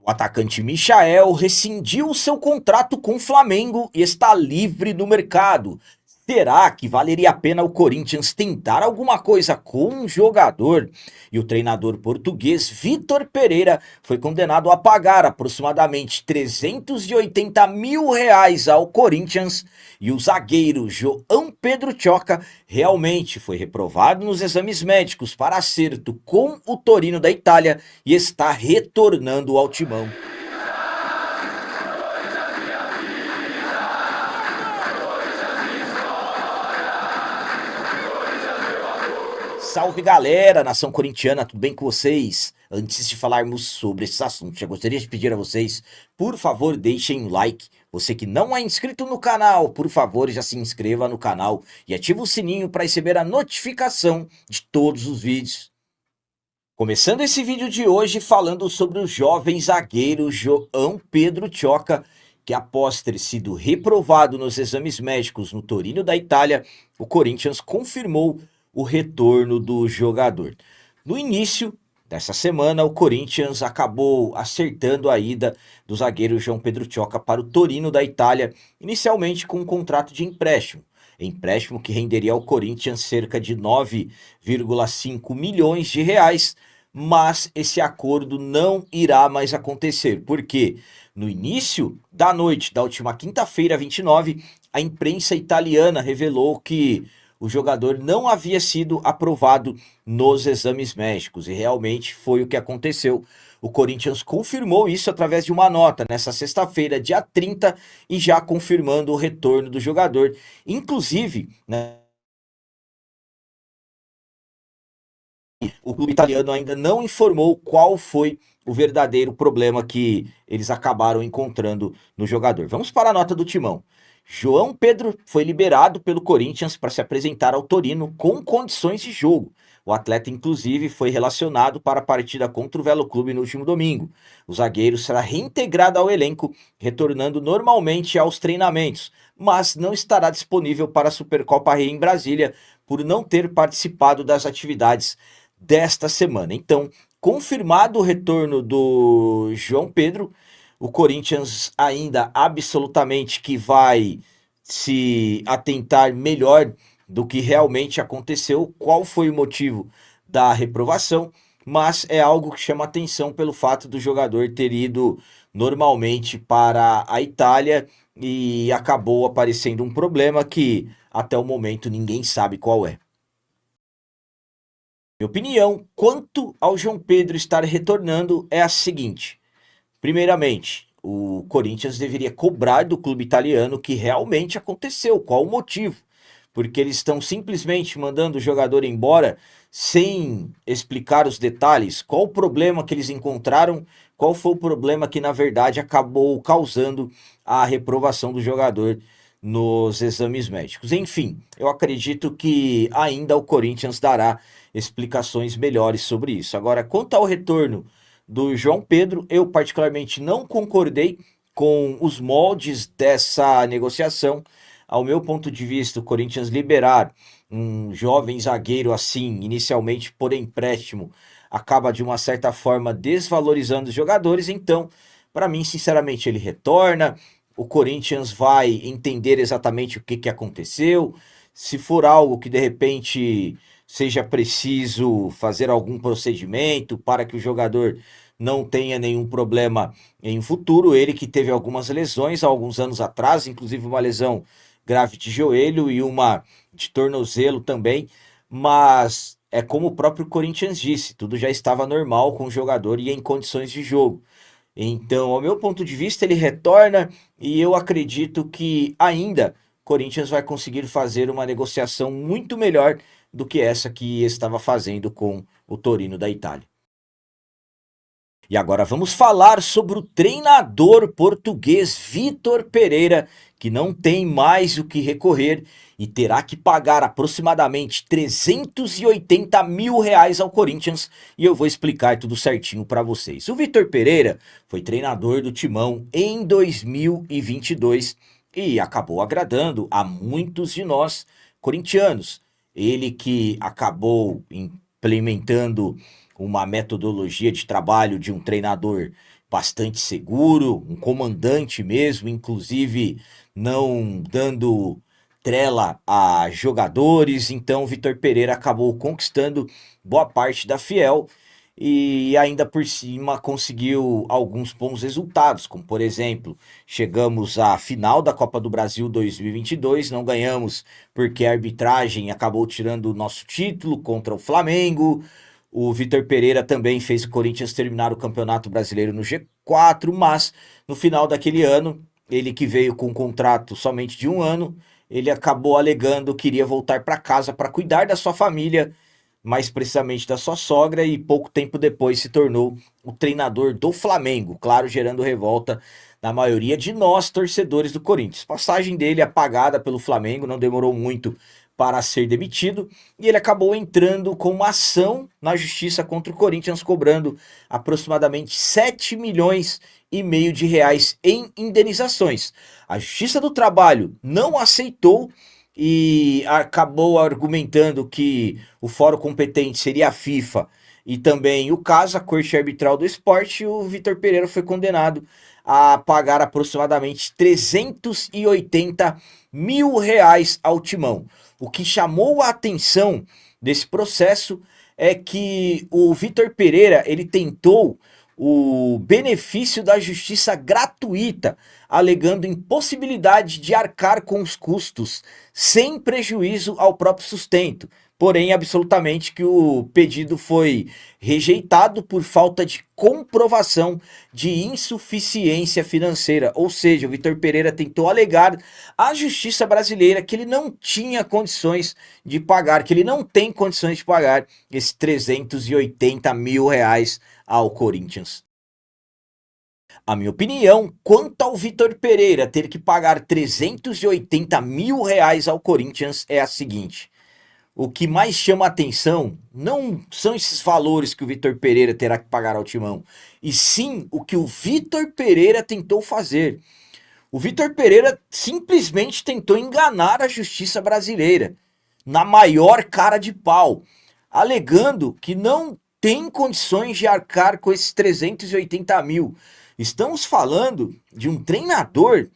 O atacante Michael rescindiu seu contrato com o Flamengo e está livre do mercado. Será que valeria a pena o Corinthians tentar alguma coisa com o jogador? E o treinador português Vitor Pereira foi condenado a pagar aproximadamente 380 mil reais ao Corinthians. E o zagueiro João Pedro Choca realmente foi reprovado nos exames médicos para acerto com o Torino da Itália e está retornando ao timão. Salve galera, nação corintiana, tudo bem com vocês? Antes de falarmos sobre esses assuntos, eu gostaria de pedir a vocês, por favor, deixem um like. Você que não é inscrito no canal, por favor, já se inscreva no canal e ative o sininho para receber a notificação de todos os vídeos. Começando esse vídeo de hoje falando sobre o jovem zagueiro João Pedro Choca, que após ter sido reprovado nos exames médicos no Torino da Itália, o Corinthians confirmou o retorno do jogador. No início dessa semana, o Corinthians acabou acertando a ida do zagueiro João Pedro Choca para o Torino da Itália, inicialmente com um contrato de empréstimo. Empréstimo que renderia ao Corinthians cerca de 9,5 milhões de reais, mas esse acordo não irá mais acontecer, porque no início da noite da última quinta-feira, 29, a imprensa italiana revelou que o jogador não havia sido aprovado nos exames médicos, e realmente foi o que aconteceu. O Corinthians confirmou isso através de uma nota nessa sexta-feira, dia 30, e já confirmando o retorno do jogador. Inclusive, né, o clube italiano ainda não informou qual foi o verdadeiro problema que eles acabaram encontrando no jogador. Vamos para a nota do timão. João Pedro foi liberado pelo Corinthians para se apresentar ao Torino com condições de jogo. O atleta, inclusive, foi relacionado para a partida contra o Velo Clube no último domingo. O zagueiro será reintegrado ao elenco, retornando normalmente aos treinamentos, mas não estará disponível para a Supercopa Rei em Brasília por não ter participado das atividades desta semana. Então, confirmado o retorno do João Pedro, o Corinthians ainda absolutamente que vai se atentar melhor do que realmente aconteceu, qual foi o motivo da reprovação, mas é algo que chama atenção pelo fato do jogador ter ido normalmente para a Itália e acabou aparecendo um problema que até o momento ninguém sabe qual é. Minha opinião quanto ao João Pedro estar retornando é a seguinte: primeiramente, o Corinthians deveria cobrar do clube italiano o que realmente aconteceu, qual o motivo. Porque eles estão simplesmente mandando o jogador embora sem explicar os detalhes, qual o problema que eles encontraram, qual foi o problema que na verdade acabou causando a reprovação do jogador nos exames médicos. Enfim, eu acredito que ainda o Corinthians dará explicações melhores sobre isso. Agora, quanto ao retorno do João Pedro, eu particularmente não concordei com os moldes dessa negociação. Ao meu ponto de vista, o Corinthians liberar um jovem zagueiro assim, inicialmente por empréstimo, acaba de uma certa forma desvalorizando os jogadores. Então, para mim, sinceramente, ele retorna. O Corinthians vai entender exatamente o que aconteceu. Se for algo que de repente seja preciso fazer algum procedimento para que o jogador não tenha nenhum problema em futuro, ele que teve algumas lesões há alguns anos atrás, inclusive uma lesão grave de joelho e uma de tornozelo também, mas é como o próprio Corinthians disse, tudo já estava normal com o jogador e em condições de jogo. Então, ao meu ponto de vista, ele retorna e eu acredito que ainda o Corinthians vai conseguir fazer uma negociação muito melhor do que essa que estava fazendo com o Torino da Itália. E agora vamos falar sobre o treinador português Vitor Pereira, que não tem mais o que recorrer e terá que pagar aproximadamente 380 mil reais ao Corinthians, e eu vou explicar tudo certinho para vocês. O Vitor Pereira foi treinador do Timão em 2022 e acabou agradando a muitos de nós corintianos. Ele que acabou implementando uma metodologia de trabalho de um treinador bastante seguro, um comandante mesmo, inclusive não dando trela a jogadores. Então o Vitor Pereira acabou conquistando boa parte da Fiel e ainda por cima conseguiu alguns bons resultados, como por exemplo, chegamos à final da Copa do Brasil 2022, não ganhamos porque a arbitragem acabou tirando o nosso título contra o Flamengo. O Vitor Pereira também fez o Corinthians terminar o Campeonato Brasileiro no G4, mas no final daquele ano, ele que veio com um contrato somente de um ano, ele acabou alegando que iria voltar para casa para cuidar da sua família, mais precisamente da sua sogra, e pouco tempo depois se tornou o treinador do Flamengo, claro, gerando revolta na maioria de nós, torcedores do Corinthians. Passagem dele apagada pelo Flamengo, não demorou muito para ser demitido, e ele acabou entrando com uma ação na justiça contra o Corinthians, cobrando aproximadamente 7 milhões e meio de reais em indenizações. A Justiça do Trabalho não aceitou e acabou argumentando que o fórum competente seria a FIFA e também o CAS, a Corte Arbitral do Esporte, e o Vitor Pereira foi condenado a pagar aproximadamente 380 mil reais ao Timão. O que chamou a atenção desse processo é que o Vitor Pereira, ele tentou o benefício da justiça gratuita, alegando impossibilidade de arcar com os custos, sem prejuízo ao próprio sustento. Porém, absolutamente que o pedido foi rejeitado por falta de comprovação de insuficiência financeira. Ou seja, o Vitor Pereira tentou alegar à justiça brasileira que ele não tinha condições de pagar, que ele não tem condições de pagar esses 380 mil reais ao Corinthians. A minha opinião, quanto ao Vitor Pereira ter que pagar 380 mil reais ao Corinthians é a seguinte: o que mais chama a atenção não são esses valores que o Vitor Pereira terá que pagar ao Timão, e sim o que o Vitor Pereira tentou fazer. O Vitor Pereira simplesmente tentou enganar a justiça brasileira, na maior cara de pau, alegando que não tem condições de arcar com esses 380 mil. Estamos falando de um treinador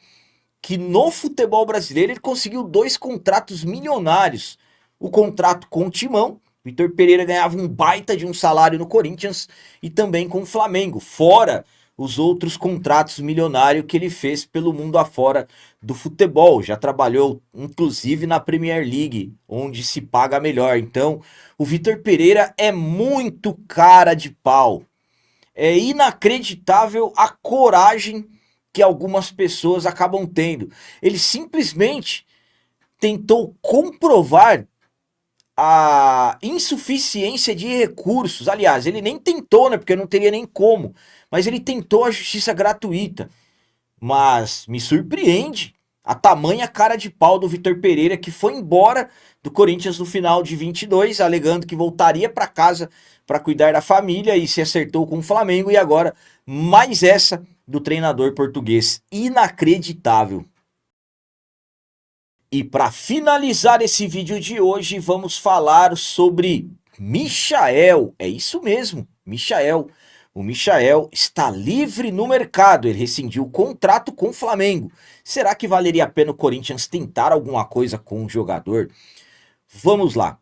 que no futebol brasileiro ele conseguiu 2 contratos milionários. O contrato com o Timão, Vitor Pereira ganhava um baita de um salário no Corinthians, e também com o Flamengo, fora os outros contratos milionários que ele fez pelo mundo afora do futebol. Já trabalhou inclusive na Premier League, onde se paga melhor. Então, o Vitor Pereira é muito cara de pau. É inacreditável a coragem que algumas pessoas acabam tendo. Ele simplesmente tentou comprovar a insuficiência de recursos. Aliás, ele nem tentou, né? Porque não teria nem como. Mas ele tentou a justiça gratuita. Mas me surpreende a tamanha cara de pau do Vitor Pereira, que foi embora do Corinthians no final de 22, alegando que voltaria para casa para cuidar da família, e se acertou com o Flamengo, e agora mais essa do treinador português. Inacreditável. E para finalizar esse vídeo de hoje, vamos falar sobre Michael. É isso mesmo, Michael. O Michael está livre no mercado, ele rescindiu o contrato com o Flamengo. Será que valeria a pena o Corinthians tentar alguma coisa com o jogador? Vamos lá.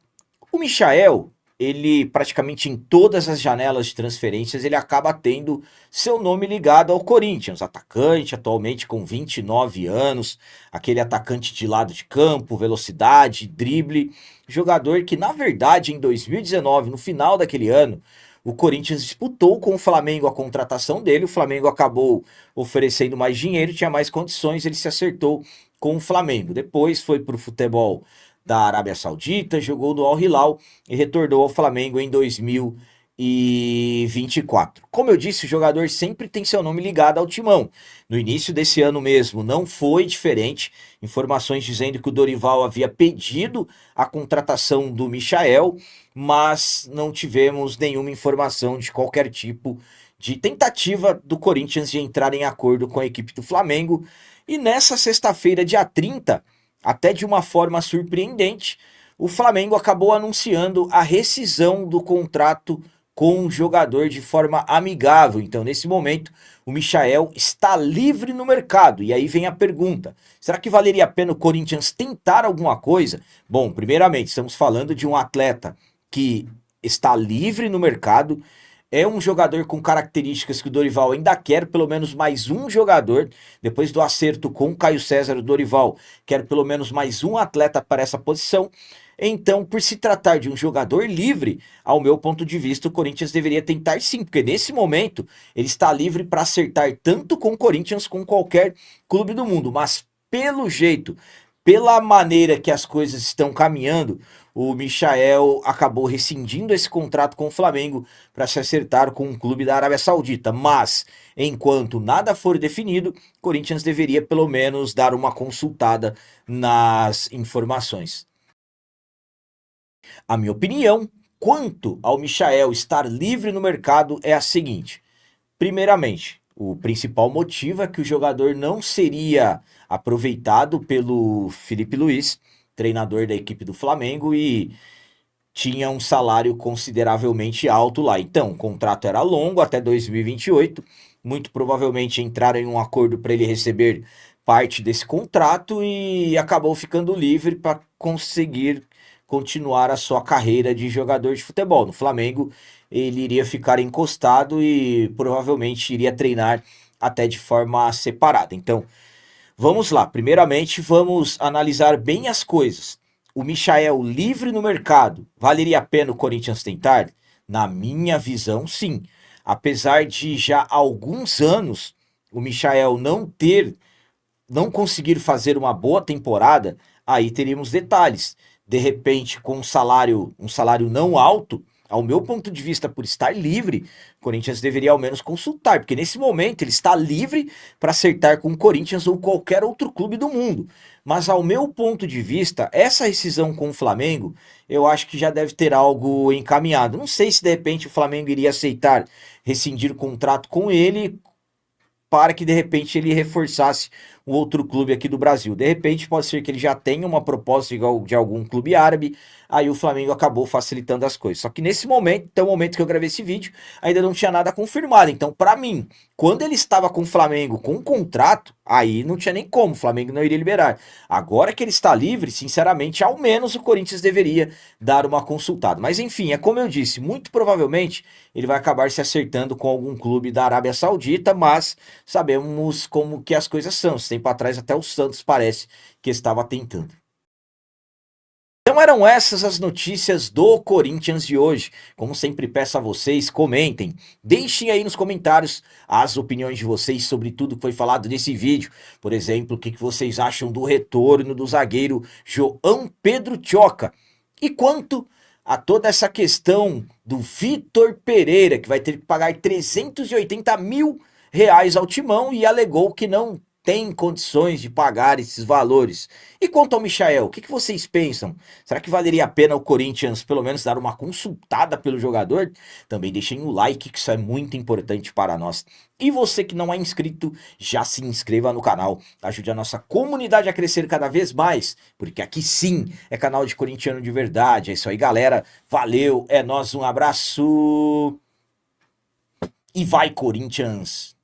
O Michael, ele praticamente em todas as janelas de transferências, ele acaba tendo seu nome ligado ao Corinthians. Atacante, atualmente com 29 anos, aquele atacante de lado de campo, velocidade, drible. Jogador que, na verdade, em 2019, no final daquele ano, o Corinthians disputou com o Flamengo a contratação dele. O Flamengo acabou oferecendo mais dinheiro, tinha mais condições, ele se acertou com o Flamengo. Depois foi para o futebol da Arábia Saudita, jogou no Al Hilal e retornou ao Flamengo em 2024. Como eu disse, o jogador sempre tem seu nome ligado ao Timão. No início desse ano mesmo não foi diferente. Informações dizendo que o Dorival havia pedido a contratação do Michael, mas não tivemos nenhuma informação de qualquer tipo de tentativa do Corinthians de entrar em acordo com a equipe do Flamengo. E nessa sexta-feira, dia 30, até de uma forma surpreendente, o Flamengo acabou anunciando a rescisão do contrato com o jogador de forma amigável. Então, nesse momento, o Michael está livre no mercado. E aí vem a pergunta, será que valeria a pena o Corinthians tentar alguma coisa? Bom, primeiramente, estamos falando de um atleta que está livre no mercado, é um jogador com características que o Dorival ainda quer pelo menos mais um jogador. Depois do acerto com o Caio César, o Dorival quer pelo menos mais um atleta para essa posição. Então, por se tratar de um jogador livre, ao meu ponto de vista, o Corinthians deveria tentar sim, porque nesse momento ele está livre para acertar tanto com o Corinthians como com qualquer clube do mundo. Mas pelo jeito, pela maneira que as coisas estão caminhando, o Michael acabou rescindindo esse contrato com o Flamengo para se acertar com um clube da Arábia Saudita. Mas, enquanto nada for definido, o Corinthians deveria pelo menos dar uma consultada nas informações. A minha opinião quanto ao Michael estar livre no mercado é a seguinte: primeiramente, o principal motivo é que o jogador não seria aproveitado pelo Felipe Luiz, treinador da equipe do Flamengo, e tinha um salário consideravelmente alto lá. Então, o contrato era longo até 2028. Muito provavelmente entraram em um acordo para ele receber parte desse contrato e acabou ficando livre para conseguir continuar a sua carreira de jogador de futebol. No Flamengo, ele iria ficar encostado e provavelmente iria treinar até de forma separada. Então, vamos lá. Primeiramente, vamos analisar bem as coisas. O Michael livre no mercado, valeria a pena o Corinthians tentar? Na minha visão, sim. Apesar de já há alguns anos o Michael não conseguir fazer uma boa temporada, aí teríamos detalhes. De repente, com um salário não alto, ao meu ponto de vista, por estar livre, o Corinthians deveria ao menos consultar, porque nesse momento ele está livre para acertar com o Corinthians ou qualquer outro clube do mundo. Mas ao meu ponto de vista, essa rescisão com o Flamengo, eu acho que já deve ter algo encaminhado. Não sei se de repente o Flamengo iria aceitar rescindir o contrato com ele para que de repente ele reforçasse um outro clube aqui do Brasil. De repente pode ser que ele já tenha uma proposta de algum clube árabe, aí o Flamengo acabou facilitando as coisas. Só que nesse momento, até o momento que eu gravei esse vídeo, ainda não tinha nada confirmado. Então, para mim, quando ele estava com o Flamengo com um contrato, aí não tinha nem como, o Flamengo não iria liberar. Agora que ele está livre, sinceramente, ao menos o Corinthians deveria dar uma consultada. Mas enfim, é como eu disse, muito provavelmente ele vai acabar se acertando com algum clube da Arábia Saudita, mas sabemos como que as coisas são. Esse tempo atrás até o Santos parece que estava tentando. Então eram essas as notícias do Corinthians de hoje. Como sempre peço a vocês, comentem, deixem aí nos comentários as opiniões de vocês sobre tudo que foi falado nesse vídeo. Por exemplo, o que vocês acham do retorno do zagueiro João Pedro Tioca. E quanto a toda essa questão do Vitor Pereira, que vai ter que pagar 380 mil reais ao Timão e alegou que não tem condições de pagar esses valores. E quanto ao Michael, o que vocês pensam? Será que valeria a pena o Corinthians pelo menos dar uma consultada pelo jogador? Também deixem o like, que isso é muito importante para nós. E você que não é inscrito, já se inscreva no canal, ajude a nossa comunidade a crescer cada vez mais, porque aqui sim é canal de corintiano de verdade. É isso aí, galera. Valeu, é nóis, um abraço e vai, Corinthians!